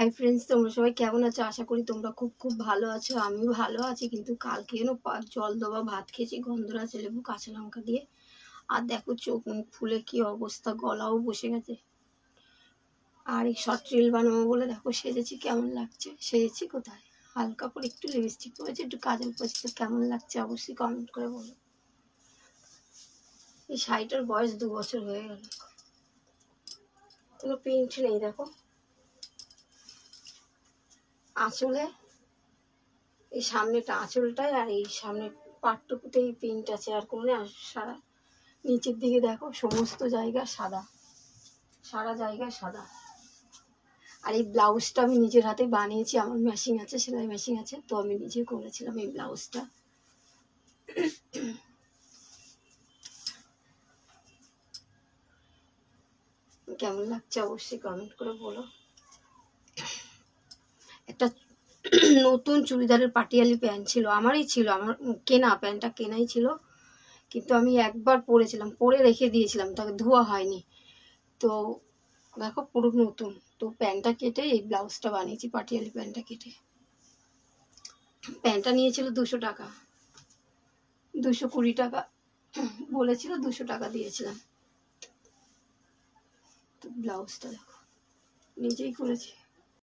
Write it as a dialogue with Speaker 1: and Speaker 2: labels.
Speaker 1: Hi friends, তোমরা সবাই কেমন আছো? আশা করি তোমরা খুব খুব ভালো আছো। আমিও ভালো আছি, কিন্তু কালকে যেন জল দেওয়া ভাত খেয়েছি গন্ধরাজ লেবু কাঁচা লঙ্কা দিয়ে। আর দেখো চোখ মুখ ফুলে কি অবস্থা, গলাও বসে গেছে। আর এই শর্ট রিল বানাবো বলে দেখো সেজেছি, কেমন লাগছে? সেজেছি কোথায়, হালকা করে একটু লিপস্টিক পরেছি, একটু কাজল পরেছি, তো কেমন লাগছে অবশ্যই কমেন্ট করে বলো। এই শাড়িটার বয়স 2 বছর হয়ে গেল, কোনো প্রিন্ট নেই। দেখো আঁচলে, এই সামনেটা আঁচলটায় আর এই সামনে পাটটুকুতে এই প্রিন্ট আছে, আর কোনো নেই। আর সারা নিচের দিকে দেখো সমস্ত জায়গা সাদা, সারা জায়গায় সাদা। আর এই ব্লাউজটা আমি নিজের হাতে বানিয়েছি, আমার মেশিন আছে, সেলাই মেশিন আছে, তো আমি নিজে করেছিলাম এই ব্লাউজটা। কেমন লাগছে অবশ্যই কমেন্ট করে বলো। একটা নতুন চুড়িদারের পাটিয়ালি প্যান্ট ছিল, আমারই ছিল, আমার কেনা প্যান্টটা, কেনাই ছিল, কিন্তু আমি একবার পরেছিলাম, পরে রেখে দিয়েছিলাম, তাকে ধোয়া হয়নি। তো দেখো পুরো নতুন। তো প্যান্টটা কেটে এই ব্লাউজটা বানিয়েছি, পাটিয়ালি প্যান্টটা কেটে। প্যান্টটা নিয়েছিল 200 টাকা, 220 টাকা বলেছিল, 200 টাকা দিয়েছিলাম। তো ব্লাউজটা দেখো নিজেই করেছি।